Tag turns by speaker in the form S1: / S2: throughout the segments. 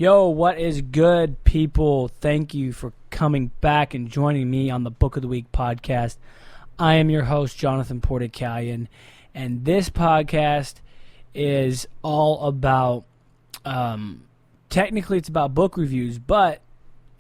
S1: Yo, what is good, people? Thank you for coming back and joining me on the Book of the Week podcast. I am your host, jonathanportukalian, and this podcast is all about, technically it's about book reviews, but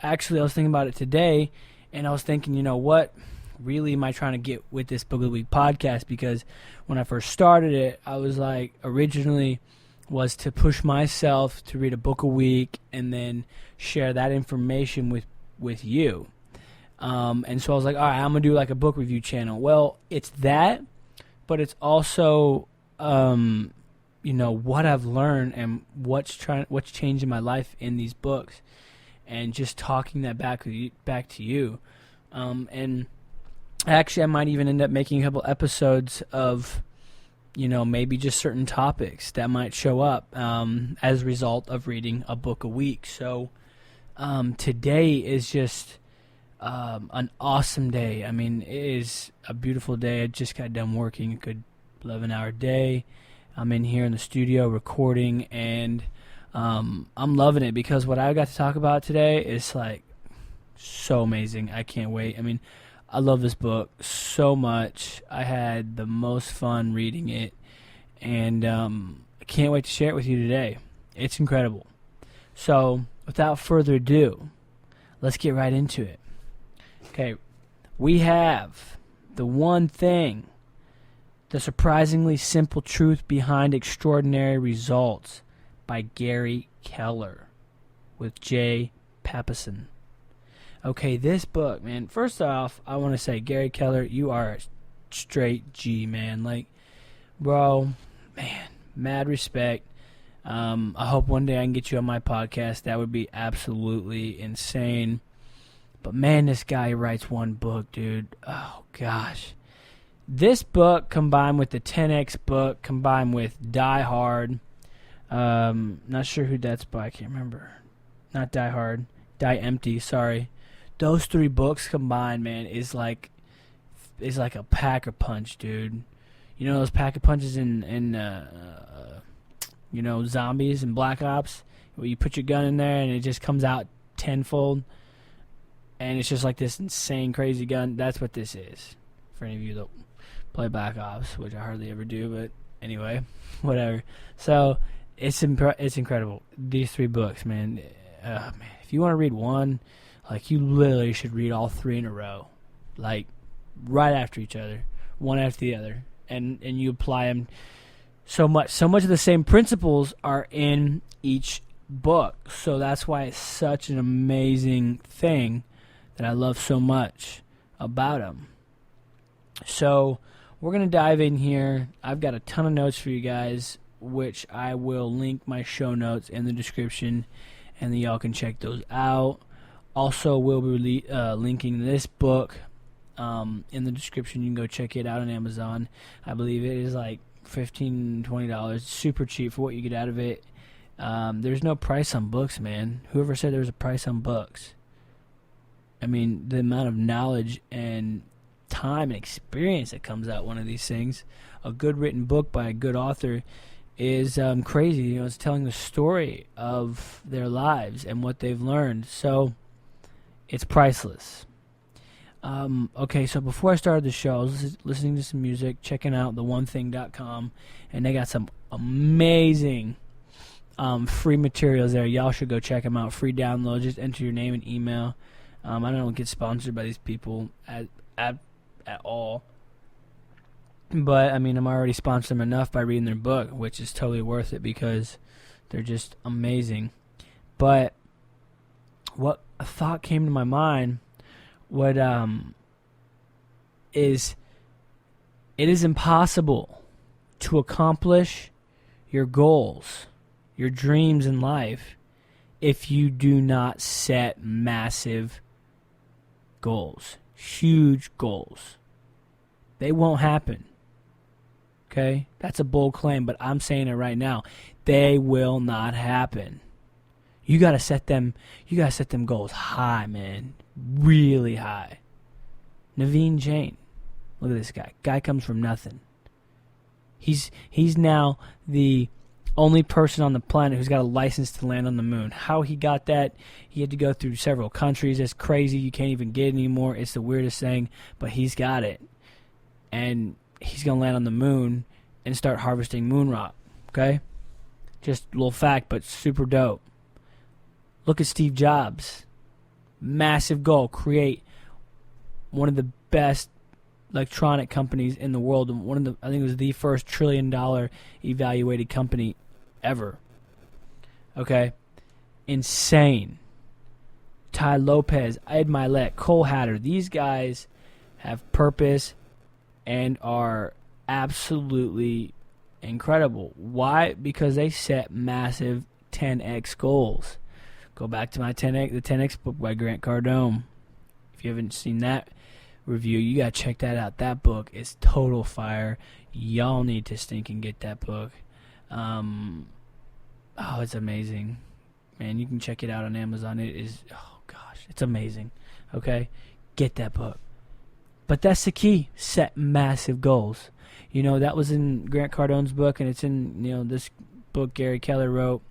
S1: actually I was thinking about it today, and I was thinking, you know, what really am I trying to get with this Book of the Week podcast? Because when I first started it, I was like, originally was to push myself to read a book a week and then share that information with you. And so I was like, all right, I'm going to do like a book review channel. Well, it's that, but it's also, you know, what I've learned and what's changed in my life in these books, and just talking that back to you. And actually I might even end up making a couple episodes of, you know, maybe just certain topics that might show up as a result of reading a book a week. So today is just an awesome day. I mean, it is a beautiful day. I just got done working a good 11-hour day. I'm in here in the studio recording, and I'm loving it because what I got to talk about today is like so amazing. I can't wait. I mean, I love this book so much. I had the most fun reading it, and I can't wait to share it with you today. It's incredible. So, without further ado, let's get right into it. Okay, we have The One Thing, The Surprisingly Simple Truth Behind Extraordinary Results by Gary Keller with J. Papasan. Okay, this book, man, first off, I want to say, Gary Keller, you are a straight G, man. Like, bro, man, mad respect. I hope one day I can get you on my podcast. That would be absolutely insane. But, man, this guy writes one book, dude. Oh, gosh. This book, combined with the 10X book, combined with Die Hard, not sure who that's by, I can't remember. Not Die Hard, Die Empty, sorry. Those three books combined, man, is like a pack-a-punch, dude. You know those pack-a-punches in you know, zombies and Black Ops, where you put your gun in there and it just comes out tenfold, and it's just like this insane, crazy gun. That's what this is. For any of you that play Black Ops, which I hardly ever do, but anyway, whatever. So it's incredible. These three books, man. Man, if you want to read one, like, you literally should read all three in a row, like, right after each other, one after the other, and you apply them so much of the same principles are in each book. So that's why it's such an amazing thing that I love so much about them. So we're going to dive in here. I've got a ton of notes for you guys, which I will link my show notes in the description, and then y'all can check those out. Also, we'll be linking this book in the description. You can go check it out on Amazon. I believe it is like $15, $20. Super cheap for what you get out of it. There's no price on books, man. Whoever said there was a price on books? I mean, the amount of knowledge and time and experience that comes out one of these things. A good written book by a good author is crazy. You know, it's telling the story of their lives and what they've learned. So it's priceless. Okay, so before I started the show, I was listening to some music, checking out theonething.com, and they got some amazing free materials there. Y'all should go check them out. Free download. Just enter your name and email. I don't get sponsored by these people at all. But, I mean, I'm already sponsored them enough by reading their book, which is totally worth it because they're just amazing. But what a thought came to my mind, is it is impossible to accomplish your goals, your dreams in life, if you do not set massive goals, huge goals. They won't happen. Okay? That's a bold claim, but I'm saying it right now. They will not happen. You gotta set them goals high, man. Really high. Jain. Look at this guy. Guy comes from nothing. He's now the Only person on the planet who's got a license to land on the moon. How he got that, he had to go through several countries. It's crazy. You can't even get it anymore. It's the weirdest thing, but he's got it. And he's going to land on the moon and start harvesting moon rock, okay? Just a little fact, but super dope. Look at Steve Jobs. Massive goal, create one of the best electronic companies in the world. I think it was the first $1 trillion evaluated company ever. Okay? Insane. Tai Lopez, Ed Mylet, Cole Hatter. These guys have purpose and are absolutely incredible. Why? Because they set massive 10x goals. Go back to the 10x book by Grant Cardone. If you haven't seen that review, you gotta check that out. That book is total fire. Y'all need to stink and get that book. It's amazing, man. You can check it out on Amazon. It is, it's amazing. Okay, get that book. But that's the key. Set massive goals. That was in Grant Cardone's book, and it's in this book Gary Keller wrote.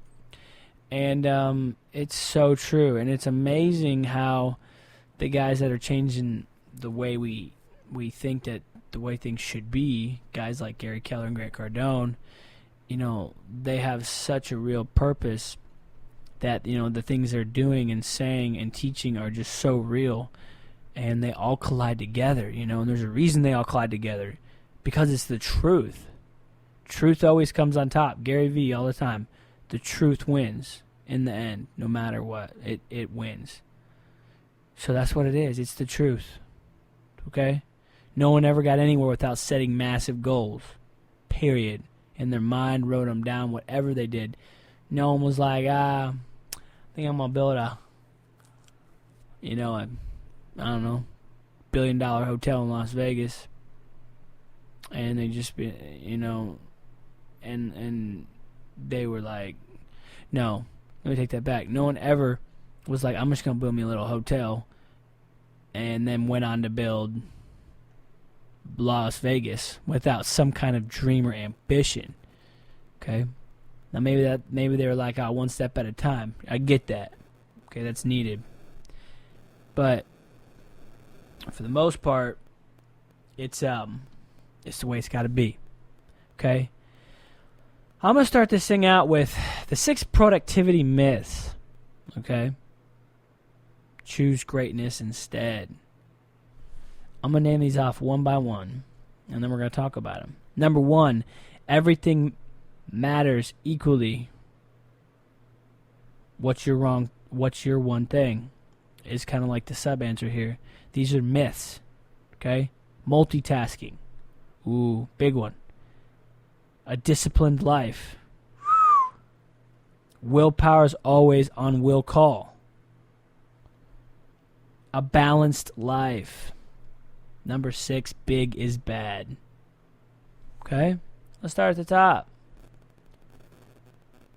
S1: And it's so true. And it's amazing how the guys that are changing the way we think that the way things should be, guys like Gary Keller and Grant Cardone, they have such a real purpose that, the things they're doing and saying and teaching are just so real. And they all collide together, and there's a reason they all collide together. Because it's the truth. Truth always comes on top. Gary Vee all the time. The truth wins in the end, no matter what. It wins. So that's what it is. It's the truth. Okay? No one ever got anywhere without setting massive goals. Period. In their mind, wrote them down, whatever they did. No one was like, I think I'm going to build a I don't know, $1 billion hotel in Las Vegas. And they just, and they were like, no, let me take that back. No one ever was like, I'm just going to build me a little hotel, and then went on to build Las Vegas without some kind of dream or ambition. Okay? Now maybe they were like, one step at a time. I get that. Okay, that's needed. But for the most part, it's the way it's got to be. Okay? I'm going to start this thing out with the 6 productivity myths. Okay? Choose greatness instead. I'm going to name these off one by one, and then we're going to talk about them. Number 1, everything matters equally. What's your one thing? Is kind of like the sub-answer here. These are myths. Okay? Multitasking. Ooh, big one. A disciplined life. Willpower is always on will call. A balanced life. Number 6, big is bad. Okay? Let's start at the top.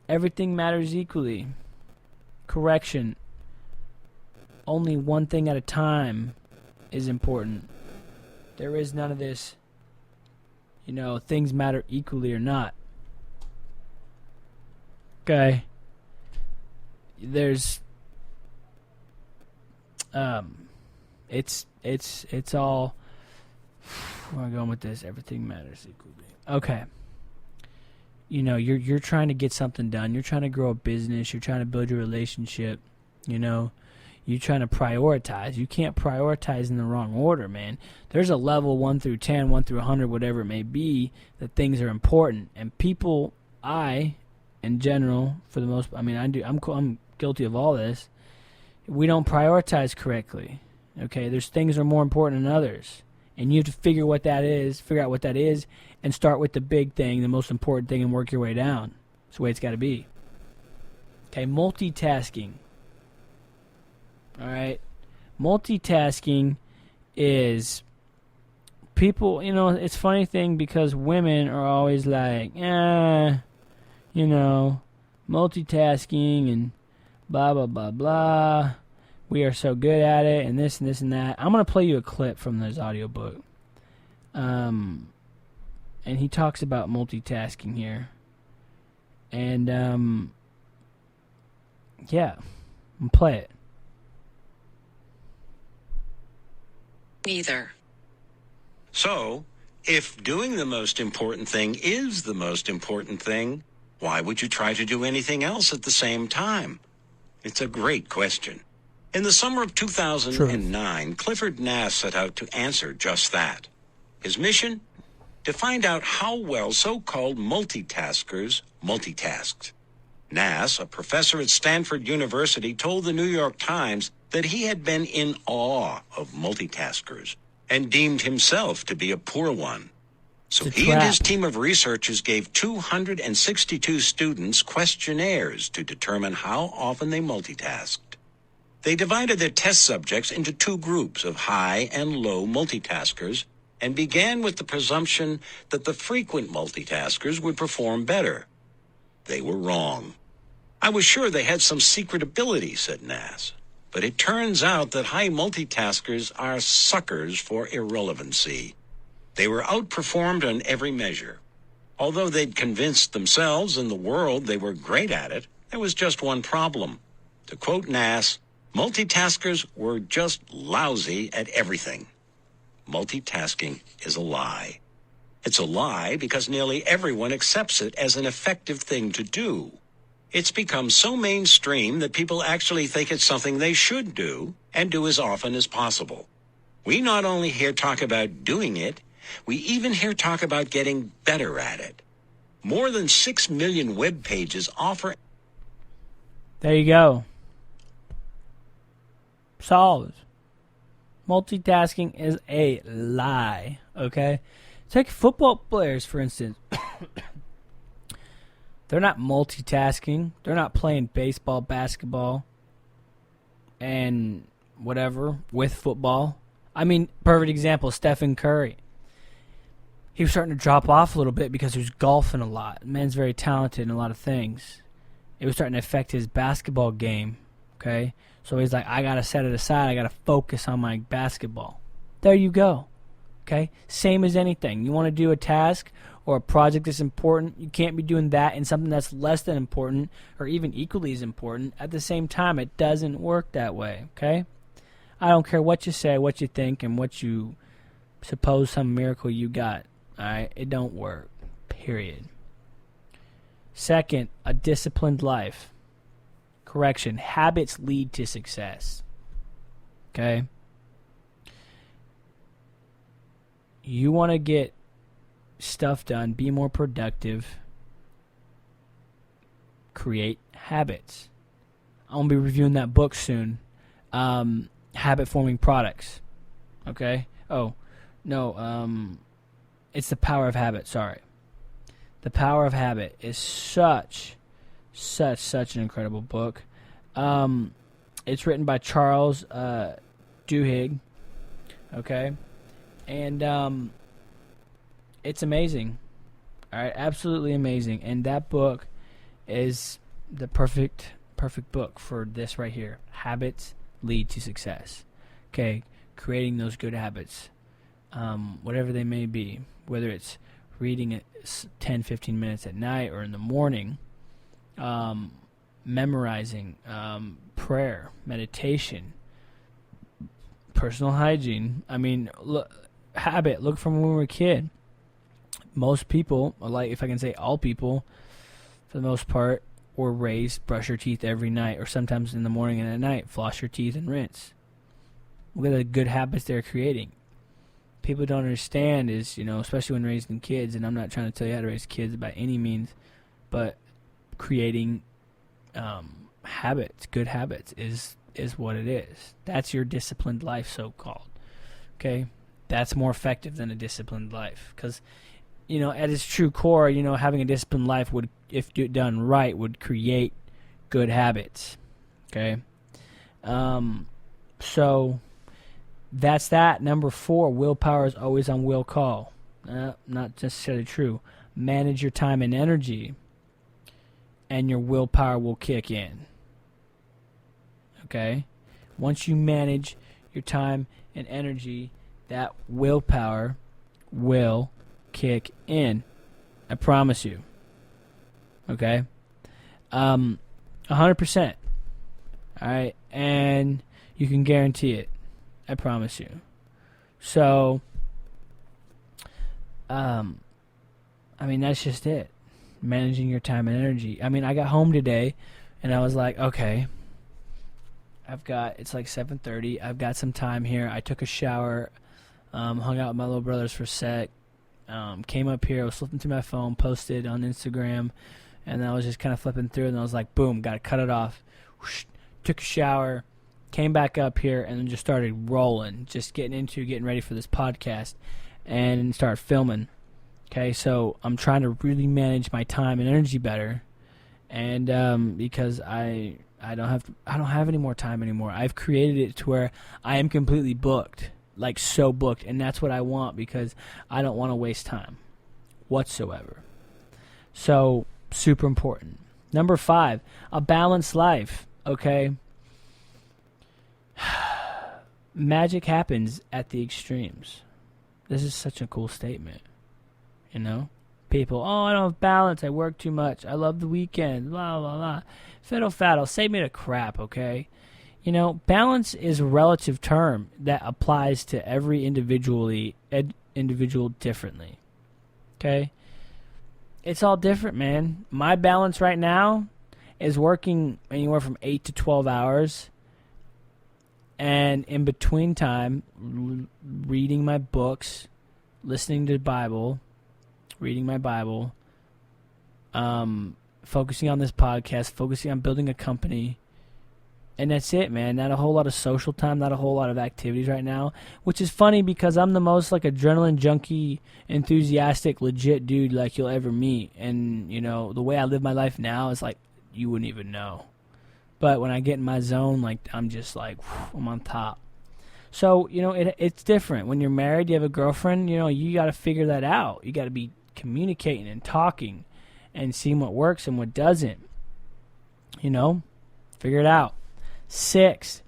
S1: Everything matters equally. Correction. Only one thing at a time is important. There is none of this, things matter equally or not. Okay? There's it's all, where am I going with this? Everything matters equally. Okay. You're trying to get something done. You're trying to grow a business. You're trying to build your relationship. You're trying to prioritize. You can't prioritize in the wrong order, man. There's a level 1 through 10, 1 through 100, whatever it may be, that things are important. And people, in general, for the most, I'm guilty of all this. We don't prioritize correctly. Okay, there's things that are more important than others. And you have to figure out what that is, and start with the big thing, the most important thing, and work your way down. That's the way it's got to be. Okay, multitasking. All right, multitasking is people, it's a funny thing because women are always like, multitasking and blah, blah, blah, blah. We are so good at it and this and this and that. I'm going to play you a clip from this audiobook. And he talks about multitasking here. And, yeah, play it.
S2: Neither. So, if doing the most important thing is the most important thing, why would you try to do anything else at the same time? It's a great question. In the summer of 2009, Clifford Nass set out to answer just that. His mission? To find out how well so-called multitaskers multitasked. Nass, a professor at Stanford University, told the New York Times that he had been in awe of multitaskers and deemed himself to be a poor one. So he and his team of researchers gave 262 students questionnaires to determine how often they multitasked. They divided their test subjects into two groups of high and low multitaskers and began with the presumption that the frequent multitaskers would perform better. They were wrong. I was sure they had some secret ability, said Nass. But it turns out that high multitaskers are suckers for irrelevancy. They were outperformed on every measure. Although they'd convinced themselves and the world they were great at it, there was just one problem. To quote Nass, multitaskers were just lousy at everything. Multitasking is a lie. It's a lie because nearly everyone accepts it as an effective thing to do. It's become so mainstream that people actually think it's something they should do and do as often as possible. We not only hear talk about doing it, we even hear talk about getting better at it. More than 6 million web pages offer...
S1: There you go. Solved. Multitasking is a lie, okay? Take football players, for instance. They're not multitasking. They're not playing baseball, basketball, and whatever with football. I mean, perfect example, Stephen Curry. He was starting to drop off a little bit because he was golfing a lot. The man's very talented in a lot of things. It was starting to affect his basketball game, okay? So he's like, I got to set it aside. I got to focus on my basketball. There you go, okay? Same as anything. You want to do a task or a project that's important, you can't be doing that and something that's less than important or even equally as important at the same time. It doesn't work that way, okay? I don't care what you say, what you think, and what you suppose some miracle you got, all right? It don't work, period. Second, a disciplined life. Correction, habits lead to success, okay? You want to get stuff done, be more productive, create habits. I'm going to be reviewing that book soon, Habit Forming Products, okay? Oh, no, it's The Power of Habit, sorry. The Power of Habit is such an incredible book. It's written by Charles Duhigg, okay? And it's amazing. All right, absolutely amazing. And that book is the perfect book for this right here. Habits lead to success. Okay, creating those good habits, whatever they may be, whether it's reading it 10, 15 minutes at night or in the morning, memorizing, prayer, meditation, personal hygiene. I mean, look from when we were a kid. Most people, like if I can say all people, for the most part, were raised brush your teeth every night, or sometimes in the morning and at night, floss your teeth and rinse. Look at the good habits they're creating. People don't understand is, especially when raising kids, and I'm not trying to tell you how to raise kids by any means, but creating habits, good habits, is what it is. That's your disciplined life, so-called. Okay? That's more effective than a disciplined life. Because, at its true core, having a disciplined life would, if done right, would create good habits. Okay? So that's that. Number 4, willpower is always on will call. Not necessarily true. Manage your time and energy, and your willpower will kick in. Okay? Once you manage your time and energy, that willpower will kick in. I promise you. Okay? 100%. All right, and you can guarantee it. I promise you. So, I mean, that's just it. Managing your time and energy. I mean, I got home today, and I was like, okay, it's like 7:30. I've got some time here. I took a shower, hung out with my little brothers for a sec, came up here, I was flipping through my phone, posted on Instagram, and then I was just kind of flipping through, and I was like, boom, got to cut it off. Whoosh, took a shower, came back up here, and then just started rolling, just getting ready for this podcast, and started filming. Okay, so I'm trying to really manage my time and energy better, and because I don't have any more time anymore. I've created it to where I am completely booked, like so booked, and that's what I want because I don't want to waste time whatsoever. So, super important. Number 5, a balanced life, okay? Magic happens at the extremes. This is such a cool statement, you know? People, oh, I don't have balance, I work too much, I love the weekend, blah, blah, blah. Fiddle faddle, save me the crap, okay? You know, balance is a relative term that applies to every individual differently, okay? It's all different, man. My balance right now is working anywhere from 8 to 12 hours, and in between time, reading my books, listening to the Bible, reading my Bible, focusing on this podcast, focusing on building a company, and that's it, man. Not a whole lot of social time, not a whole lot of activities right now, which is funny because I'm the most like adrenaline junkie, enthusiastic, legit dude like you'll ever meet, and you know the way I live my life now is like you wouldn't even know. But when I get in my zone, like I'm just like I'm on top. So you know it's different when you're married. You have a girlfriend. You know you got to figure that out. You got to be communicating and talking and seeing what works and what doesn't. You know, figure it out. 6,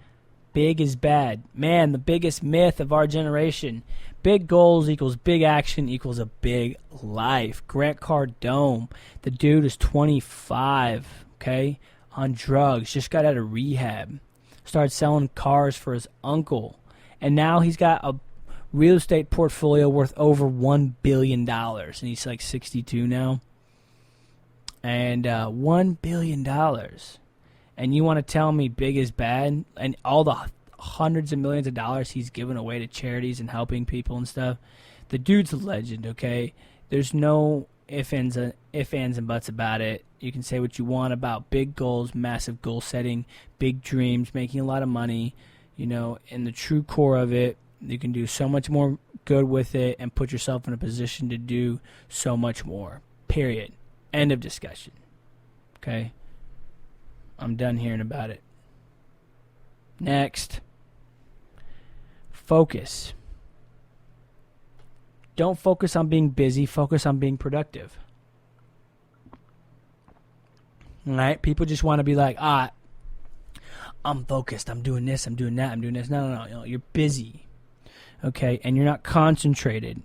S1: big is bad. Man, the biggest myth of our generation. Big goals equals big action equals a big life. Grant Cardone, the dude is 25, okay, on drugs, just got out of rehab, started selling cars for his uncle, and now he's got a real estate portfolio worth over $1 billion, and he's like 62 now. And $1 billion. And you want to tell me big is bad? And all the hundreds of millions of dollars he's given away to charities and helping people and stuff. The dude's a legend, okay? There's no ifs, ands, and buts about it. You can say what you want about big goals, massive goal setting, big dreams, making a lot of money. You know, in the true core of it, you can do so much more good with it and put yourself in a position to do so much more. Period. End of discussion. Okay? I'm done hearing about it. Next. Focus. Don't focus on being busy. Focus on being productive. All right? People just want to be like, I'm focused. I'm doing this. I'm doing that. I'm doing this. No. You're busy. Okay? And you're not concentrated.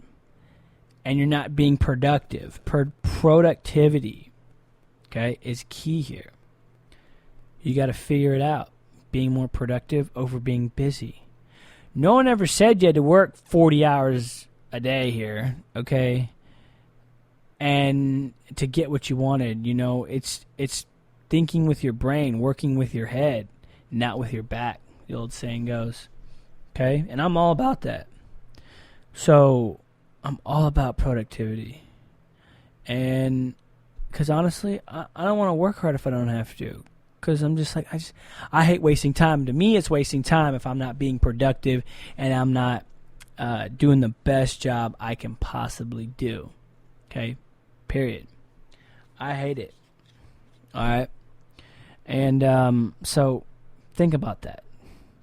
S1: And you're not being productive. Productivity, okay, is key here. You got to figure it out. Being more productive over being busy. No one ever said you had to work 40 hours a day here, okay? And to get what you wanted, you know, it's thinking with your brain, working with your head, not with your back, the old saying goes. Okay? And I'm all about that. So, I'm all about productivity. And because honestly, I don't want to work hard if I don't have to. Because I'm just like, I hate wasting time. To me, it's wasting time if I'm not being productive and I'm not doing the best job I can possibly do. Okay? Period. I hate it. All right? And so think about that.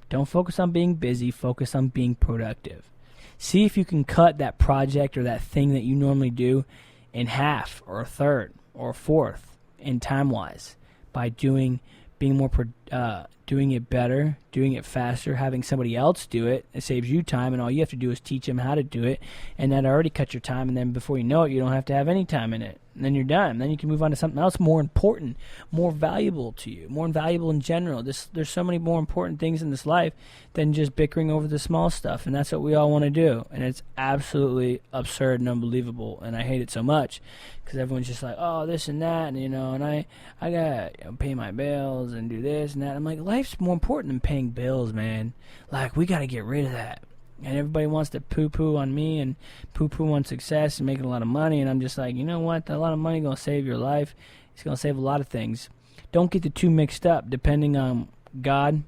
S1: Don't focus on being busy. Focus on being productive. See if you can cut that project or that thing that you normally do in half or a third or a fourth in time-wise by doing it better, doing it faster, having somebody else do it. It saves you time, and all you have to do is teach them how to do it, and that already cut your time, and then before you know it, you don't have to have any time in it. And then you're done. Then you can move on to something else more important, more valuable to you, more valuable in general. There's so many more important things in this life than just bickering over the small stuff, and that's what we all want to do. And it's absolutely absurd and unbelievable, and I hate it so much because everyone's just like, oh, this and that, and and I got pay my bills and do this and that. I'm like, life's more important than paying bills, man. Like, we got to get rid of that. And everybody wants to poo-poo on me and poo-poo on success and making a lot of money. And I'm just like, you know what? A lot of money is going to save your life. It's going to save a lot of things. Don't get the two mixed up, depending on God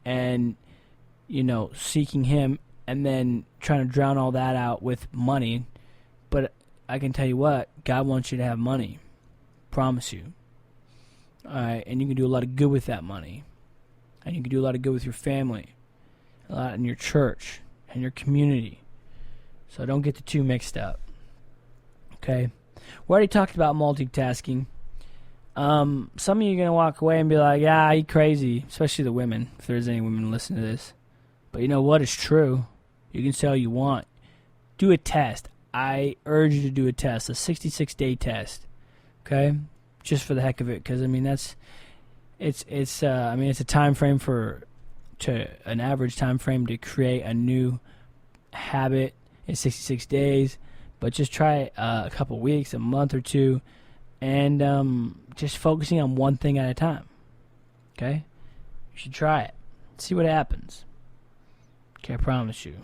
S1: and, seeking Him and then trying to drown all that out with money. But I can tell you what, God wants you to have money. Promise you. All right, and you can do a lot of good with that money. And you can do a lot of good with your family, a lot in your church and your community. So don't get the two mixed up. Okay? We already talked about multitasking. Some of you are going to walk away and be like, yeah, you crazy. Especially the women, if there's any women listening to this. But you know what? It's true. You can say all you want. Do a test. I urge you to do a test, a 66-day test. Okay? Just for the heck of it. Because, it's a time frame an average time frame to create a new habit in 66 days, but just try it a couple weeks, a month or two, and just focusing on one thing at a time. Okay? You should try it. See what happens. Okay, I promise you.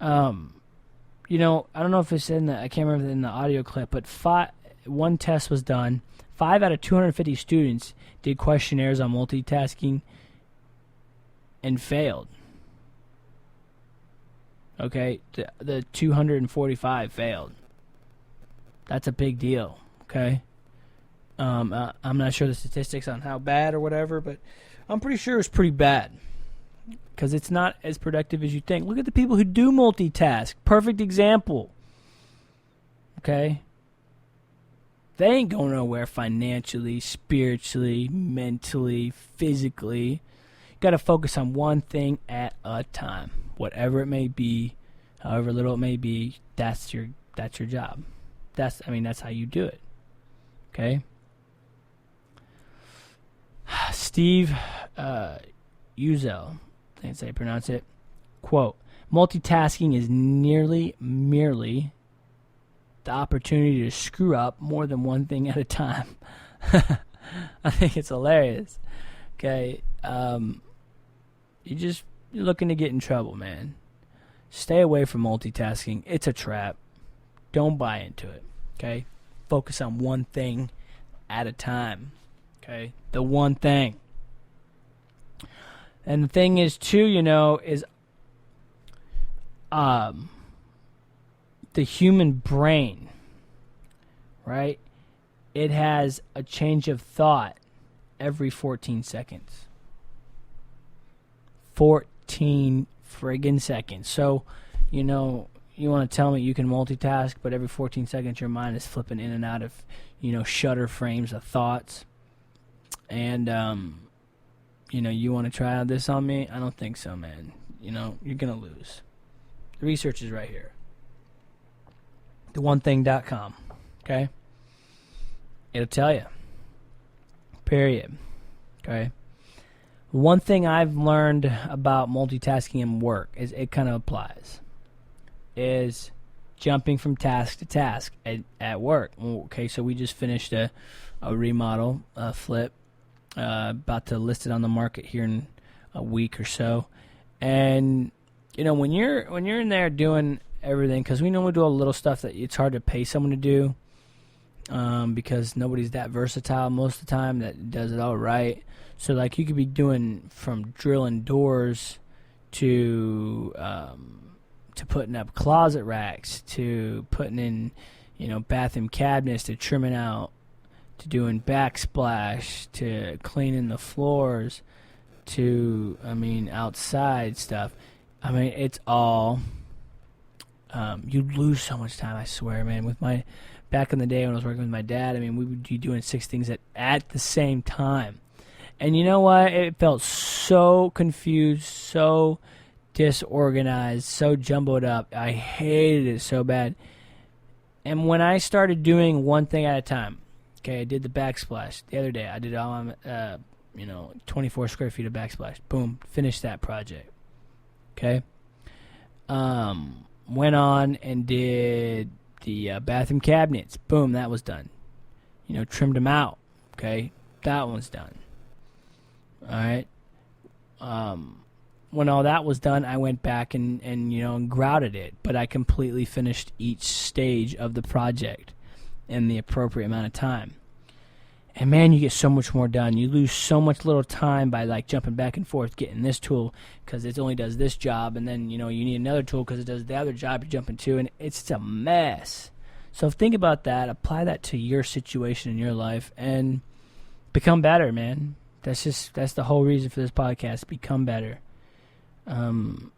S1: I don't know if it's I can't remember in the audio clip, but one test was done. 5 out of 250 students did questionnaires on multitasking and failed. Okay, the 245 failed. That's a big deal. Okay, I'm not sure the statistics on how bad or whatever, but I'm pretty sure it's pretty bad because it's not as productive as you think. Look at the people who do multitask. Perfect example. Okay. They ain't going nowhere financially, spiritually, mentally, physically. You got to focus on one thing at a time. Whatever it may be, however little it may be, that's your job. That's how you do it. Okay? Steve Uzzell, I think that's how you pronounce it. Quote, multitasking is merely the opportunity to screw up more than one thing at a time. I think it's hilarious. Okay, you're looking to get in trouble, man. Stay away from multitasking. It's a trap. Don't buy into it. Okay, focus on one thing at a time. Okay, the one thing. And the thing is too, is the human brain, right? It has a change of thought every 14 seconds. 14 friggin' seconds. So, you want to tell me you can multitask, but every 14 seconds your mind is flipping in and out of, shutter frames of thoughts. And, you want to try out this on me? I don't think so, man. You're going to lose. The research is right here. theonething.com. Okay? It'll tell you. Period. Okay? One thing I've learned about multitasking in work is it kind of applies. Is jumping from task to task at work. Okay, so we just finished a remodel, a flip. About to list it on the market here in a week or so. And, when you're in there doing everything, because we normally do all the little stuff that it's hard to pay someone to do because nobody's that versatile most of the time that does it all right. So, like, you could be doing from drilling doors to putting up closet racks to putting in, bathroom cabinets to trimming out to doing backsplash to cleaning the floors to, outside stuff. It's all... you lose so much time, I swear, man. Back in the day when I was working with my dad, we would be doing 6 things at the same time. And you know what? It felt so confused, so disorganized, so jumbled up. I hated it so bad. And when I started doing one thing at a time, okay, I did the backsplash the other day. I did all my, 24 square feet of backsplash. Boom, finished that project. Okay. Went on and did the bathroom cabinets. Boom, that was done. Trimmed them out. Okay, that one's done. All right. When all that was done, I went back and grouted it. But I completely finished each stage of the project in the appropriate amount of time. And man, you get so much more done. You lose so much little time by like jumping back and forth, getting this tool because it only does this job, and then you need another tool because it does the other job you're jumping to, and it's a mess. So think about that. Apply that to your situation in your life, and become better, man. That's the whole reason for this podcast. Become better. And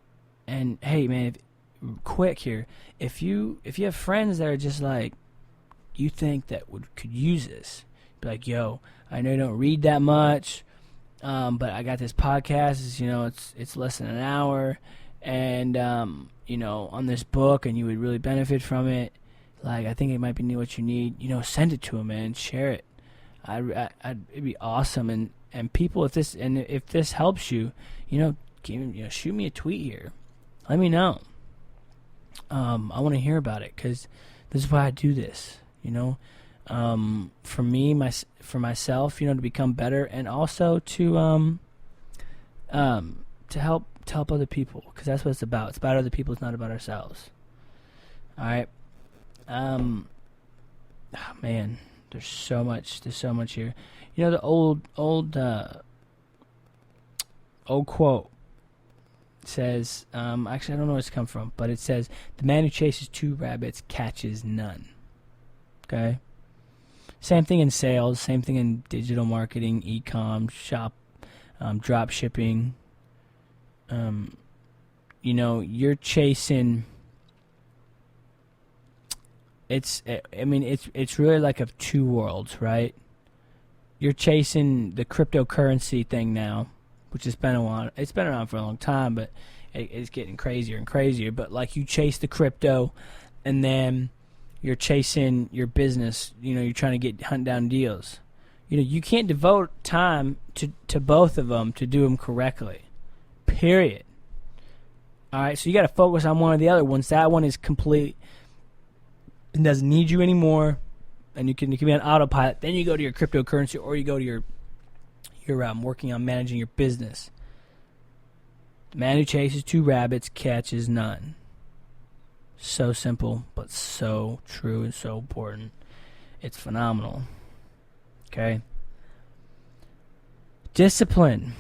S1: hey, man, quick here. If you have friends that are just like you think that could use this. Be like, yo, I know you don't read that much, but I got this podcast. It's less than an hour, and on this book, and you would really benefit from it. Like, I think it might be what you need. Send it to them, man. Share it. It'd be awesome. And people, if this helps you, shoot me a tweet here. Let me know. I want to hear about it because this is why I do this. For me, for myself, to become better, and also to help other people, because that's what it's about. It's about other people. It's not about ourselves. All right. Oh, man, there's so much here. The old quote says, actually, I don't know where it's come from, but it says, "The man who chases two rabbits catches none." Okay. Same thing in sales, same thing in digital marketing, e-com, shop, drop shipping. You're chasing. It's really like of two worlds, right? You're chasing the cryptocurrency thing now, which has been it's been around for a long time, but it's getting crazier and crazier. But like, you chase the crypto, and then you're chasing your business. You're trying to hunt down deals. You can't devote time to both of them to do them correctly. Period. All right, so you got to focus on one or the other. Once that one is complete and doesn't need you anymore, and you can be on autopilot, then you go to your cryptocurrency, or you go to your working on managing your business. The man who chases two rabbits catches none. So simple, but so true and so important. It's phenomenal. Okay? Discipline.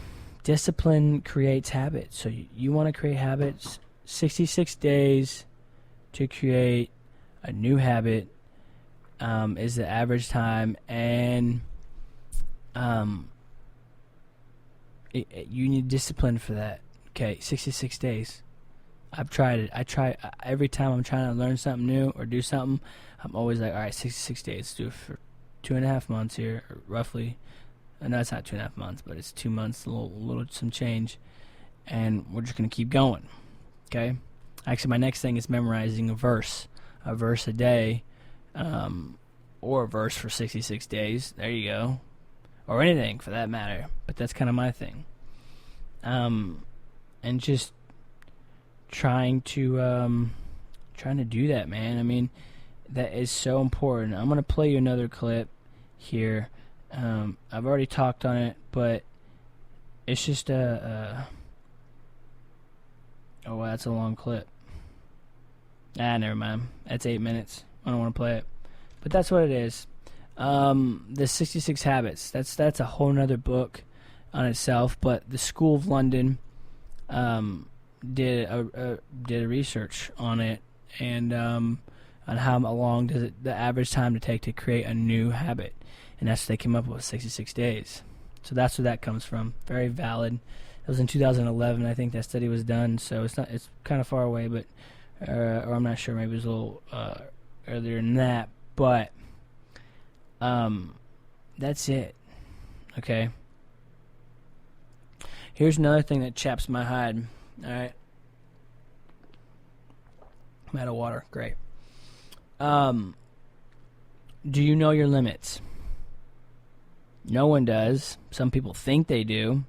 S1: Discipline creates habits. So you want to create habits. 66 days to create a new habit is the average time. And you need discipline for that. Okay, 66 days. I've tried it. I try every time I'm trying to learn something new or do something. I'm always like, all right, 66 days. Let's do it for 2.5 months here, roughly. No, it's not 2.5 months, but it's 2 months, some change. And we're just going to keep going. Okay? Actually, my next thing is memorizing a verse a day, or a verse for 66 days. There you go. Or anything for that matter. But that's kind of my thing. And just trying to do that, man. That is so important. I'm gonna play you another clip here. I've already talked on it, but it's just oh, wow, that's a long clip. Never mind. That's 8 minutes. I don't want to play it, but that's what it is. The 66 Habits. That's a whole nother book on itself. But the School of London did a research on it, and on how long does the average time to take to create a new habit, and that's what they came up with, 66 days. So that's where that comes from. Very valid. It was in 2011, I think that study was done. So it's kind of far away, but or I'm not sure. Maybe it was a little earlier than that. But that's it. Okay. Here's another thing that chaps my hide. All right. I'm out of water. Great. Do you know your limits? No one does. Some people think they do.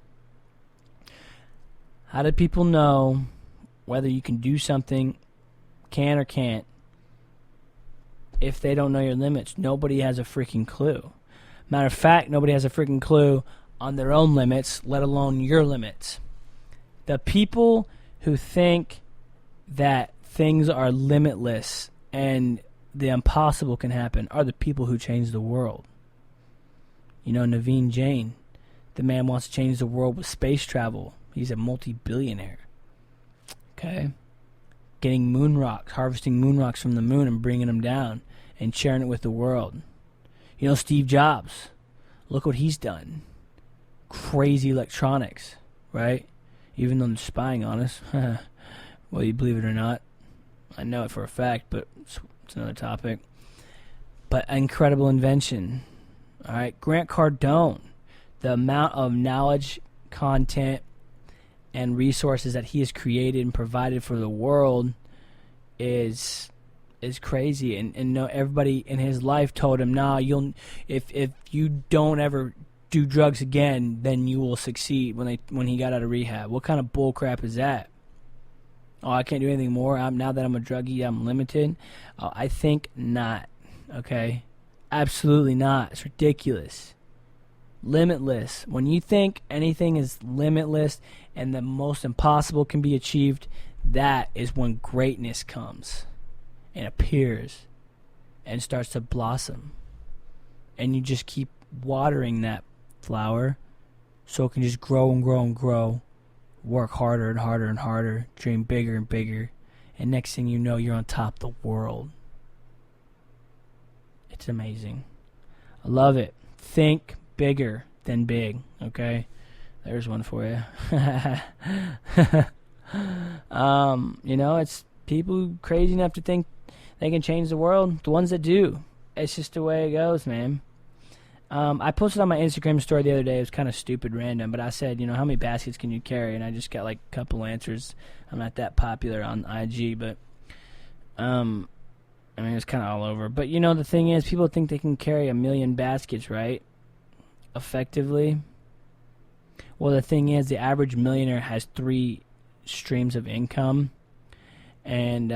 S1: How do people know whether you can do something, can or can't, if they don't know your limits? Nobody has a freaking clue. Matter of fact, nobody has a freaking clue on their own limits, let alone your limits. The people who think that things are limitless and the impossible can happen are the people who change the world. You know, Jain, the man wants to change the world with space travel. He's a multi-billionaire. Okay? Getting moon rocks, harvesting moon rocks from the moon and bringing them down and sharing it with the world. You know, Steve Jobs, look what he's done. Crazy electronics, right? Even though they're spying on us. Well, you believe it or not. I know it for a fact, but it's another topic. But incredible invention. All right, Grant Cardone, the amount of knowledge, content, and resources that he has created and provided for the world is crazy. And no, everybody in his life told him, "Nah, if you don't ever do drugs again, then you will succeed." When he got out of rehab, what kind of bull crap is that? Oh, I can't do anything more. Now that I'm a druggie, I'm limited. I think not. Okay. Absolutely not. It's ridiculous. Limitless. When you think anything is limitless and the most impossible can be achieved, that is when greatness comes and appears and starts to blossom. And you just keep watering that flower so it can just grow and grow and grow. Work harder and harder and harder. Dream bigger and bigger. And next thing you know, you're on top of the world. It's amazing. I love it. Think bigger than big, okay? There's one for you. You know, it's people crazy enough to think they can change the world. The ones that do. It's just the way it goes, man. I posted on my Instagram story the other day. It was kind of stupid random, but I said, you know, how many baskets can you carry? And I just got like a couple answers. I'm not that popular on IG, but I mean, it's kind of all over. But, you know, the thing is, people think they can carry 1 million baskets, right? Effectively. Well, the thing is, the average millionaire has 3 streams of income. And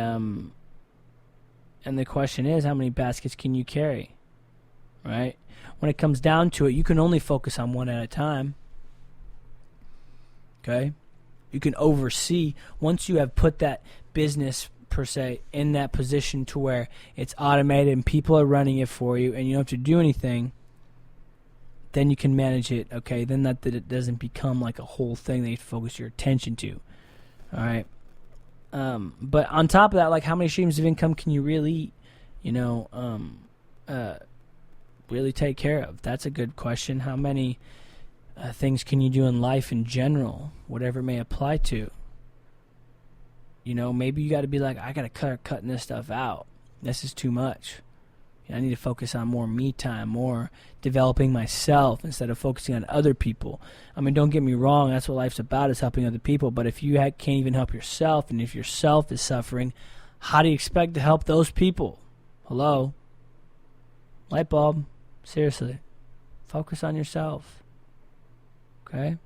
S1: the question is, how many baskets can you carry? Right? When it comes down to it, you can only focus on one at a time. Okay? You can oversee. Once you have put that business per se in that position to where it's automated and people are running it for you and you don't have to do anything, then you can manage it. Okay, then that it doesn't become like a whole thing that you focus your attention to. All right. But on top of that, like, how many streams of income can you really, you know, really take care of? That's a good question. How many things can you do in life in general, whatever it may apply to? You know, maybe you got to be like, I got to start cutting this stuff out. This is too much. I need to focus on more me time, more developing myself instead of focusing on other people. I mean, don't get me wrong. That's what life's about, is helping other people. But if you can't even help yourself, and if yourself is suffering, how do you expect to help those people? Hello? Light bulb. Seriously. Focus on yourself. Okay?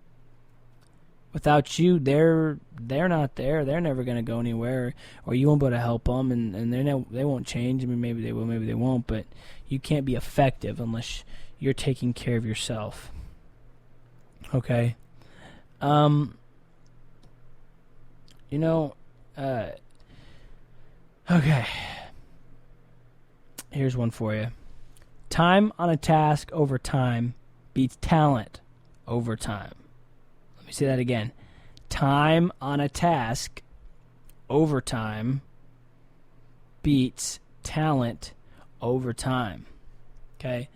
S1: Without you, they're not there. They're never going to go anywhere, or you won't be able to help them, and they won't change. I mean, maybe they will, maybe they won't, but you can't be effective unless you're taking care of yourself. Okay? You know, okay. Here's one for you. Time on a task over time beats talent over time. Let me say that again. Time on a task over time beats talent over time. Okay?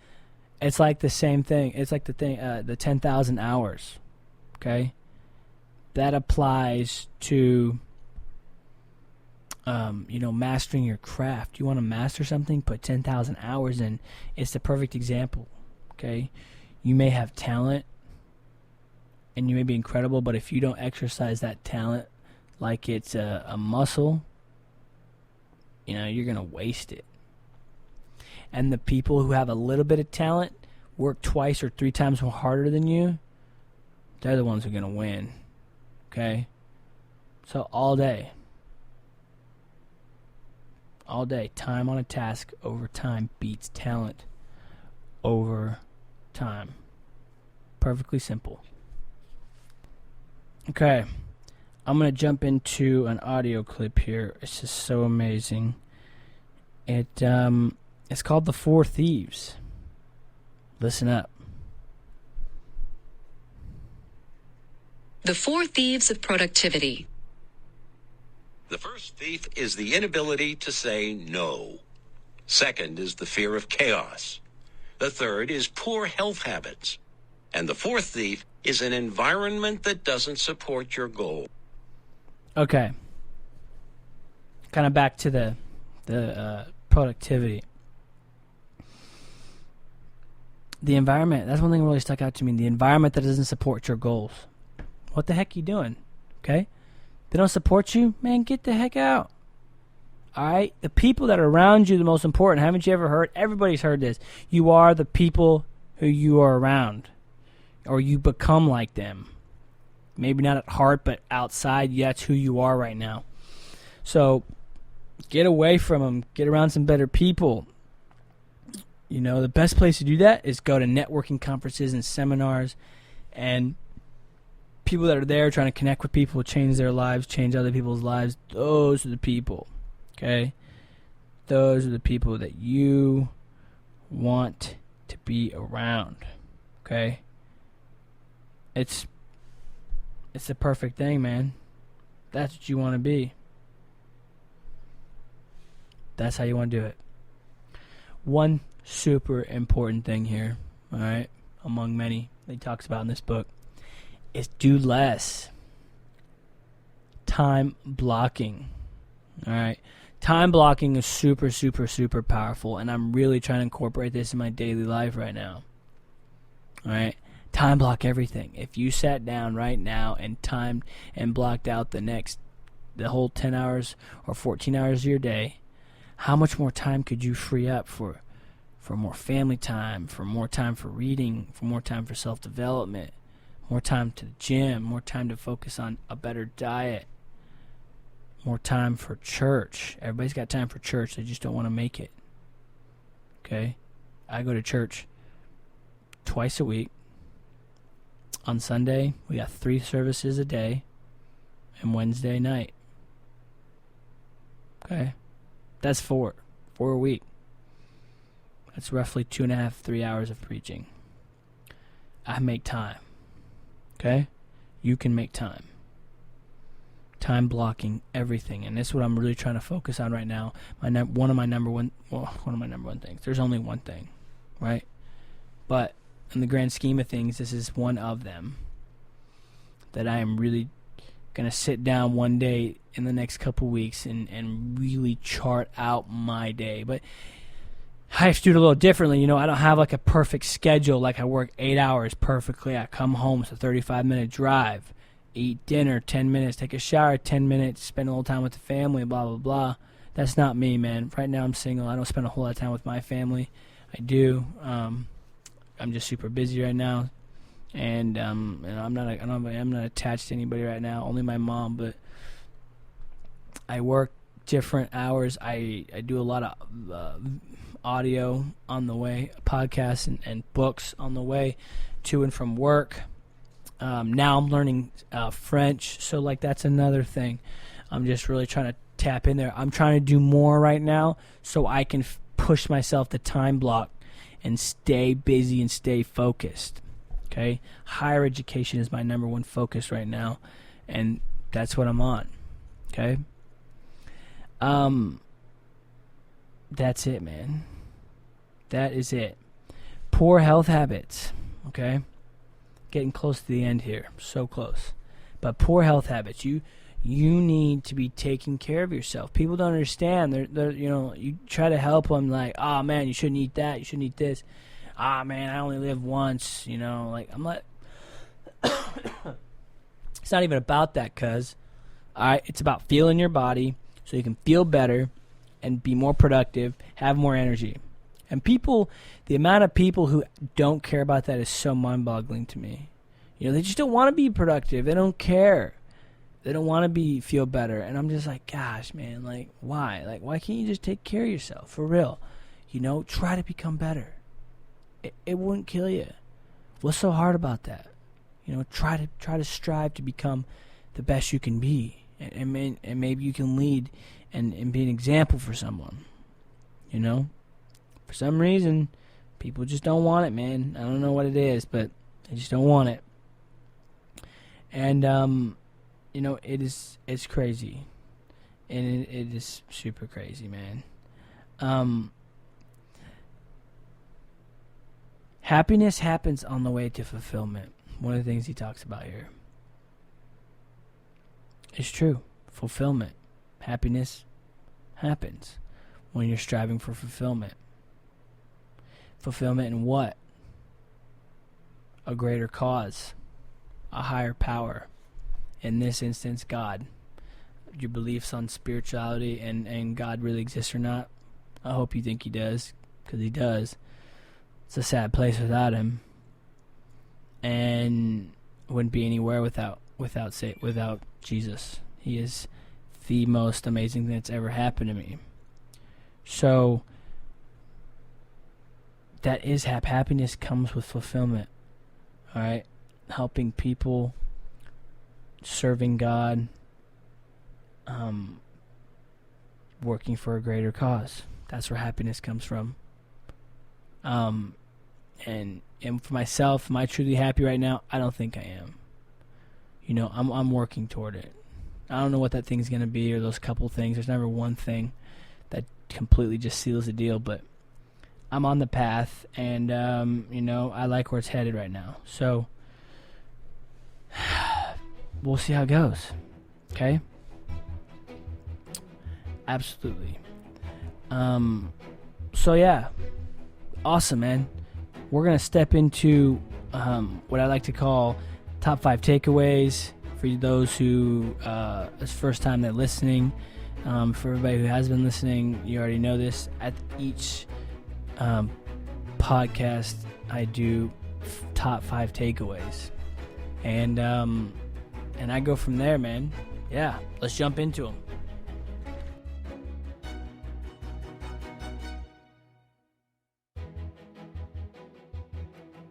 S1: It's like the same thing. It's like the 10,000 hours. Okay? That applies to mastering your craft. You want to master something, put 10,000 hours in. It's the perfect example. Okay? You may have talent and you may be incredible, but if you don't exercise that talent like it's a muscle, you're going to waste it. and the people who have a little bit of talent work twice or three times harder than you, they're the ones who are going to win. Okay? So all day, time on a task over time beats talent over time. Perfectly simple. Okay, I'm going to jump into an audio clip here. It's just so amazing. It's called The Four Thieves. Listen up.
S3: The Four Thieves of Productivity.
S2: The first thief is the inability to say no. Second is the fear of chaos. The third is poor health habits. And the fourth thief is an environment that doesn't support your goal.
S1: Okay. Kind of back to the productivity. The environment, that's one thing that really stuck out to me. The environment that doesn't support your goals. What the heck are you doing? Okay? They don't support you, man, get the heck out. All right? The people that are around you, the most important. Haven't you ever heard? Everybody's heard this. You are the people who you are around. Or you become like them. Maybe not at heart, but outside, that's who you are right now. So, get away from them. Get around some better people. You know, the best place to do that is go to networking conferences and seminars and people that are there trying to connect with people, change their lives, change other people's lives. Those are the people, okay? Those are the people that you want to be around, okay? It's the perfect thing, man. That's what you want to be. That's how you want to do it. One super important thing here, all right, among many that he talks about in this book, is do less. Time blocking. All right. Time blocking is super, super, super powerful, and I'm really trying to incorporate this in my daily life right now. All right. Time block everything. If you sat down right now and timed and blocked out the whole 10 hours or 14 hours of your day, how much more time could you free up for more family time, for more time for reading, for more time for self-development, more time to the gym, more time to focus on a better diet, more time for church. Everybody's got time for church. They just don't want to make it. Okay? I go to church twice a week. On Sunday, we got 3 services a day, and Wednesday night. Okay? That's 4 a week. That's roughly 2.5, 3 hours of preaching. I make time. Okay? You can make time. Time blocking everything, and this is what I'm really trying to focus on right now. One of my number one things. There's only one thing, right? But in the grand scheme of things, this is one of them that I am really going to sit down one day in the next couple weeks and really chart out my day. But I have to do it a little differently. You know, I don't have like a perfect schedule. Like I work 8 hours perfectly. I come home, it's a 35-minute drive. Eat dinner, 10 minutes. Take a shower, 10 minutes. Spend a little time with the family, blah, blah, blah. That's not me, man. Right now I'm single. I don't spend a whole lot of time with my family. I do. I'm just super busy right now. And I'm not attached to anybody right now. Only my mom. But I work different hours. I do a lot of audio on the way, podcasts and books on the way to and from work. Now I'm learning French, so like that's another thing. I'm just really trying to tap in there. I'm trying to do more right now so I can push myself to time block and stay busy and stay focused. Okay? Higher education is my number one focus right now, and that's what I'm on. Okay? That's it, man. That is it. Poor health habits. Okay? Getting close to the end here. So close. But poor health habits. You need to be taking care of yourself. People don't understand. They're you try to help them like, oh man, you shouldn't eat that. You shouldn't eat this. Ah man, I only live once. Like I'm like, it's not even about that, cuz. Alright, it's about feeling your body so you can feel better and be more productive, have more energy. And people, the amount of people who don't care about that is so mind-boggling to me. You know, they just don't want to be productive. They don't care. They don't want to feel better. And I'm just like, gosh, man, like, why? Like, why can't you just take care of yourself? For real. You know, try to become better. It wouldn't kill you. What's so hard about that? You know, try to strive to become the best you can be. And maybe you can lead and be an example for someone. You know? For some reason, people just don't want it, man. I don't know what it is, but they just don't want it. And, you know, it's crazy. And it is super crazy, man. Happiness happens on the way to fulfillment. One of the things he talks about here. It's true. Fulfillment. Happiness happens when you're striving for fulfillment. Fulfillment in what? A greater cause. A higher power. In this instance, God. Your beliefs on spirituality and God really exists or not. I hope you think he does, because he does. It's a sad place without him. And wouldn't be anywhere without Jesus. He is the most amazing thing that's ever happened to me. So that is happiness comes with fulfillment. All right, helping people, serving God, working for a greater cause. That's where happiness comes from. And for myself, am I truly happy right now? I don't think I am. You know, I'm working toward it. I don't know what that thing's gonna be, or those couple things. There's never one thing that completely just seals the deal, but I'm on the path, and you know, I like where it's headed right now. So we'll see how it goes. Okay? Absolutely. So yeah, awesome, man. We're gonna step into what I like to call top 5 takeaways for those who it's first time they're listening. For everybody who has been listening, you already know this. At each podcast, I do top 5 takeaways, and I go from there, man. Yeah, let's jump into them.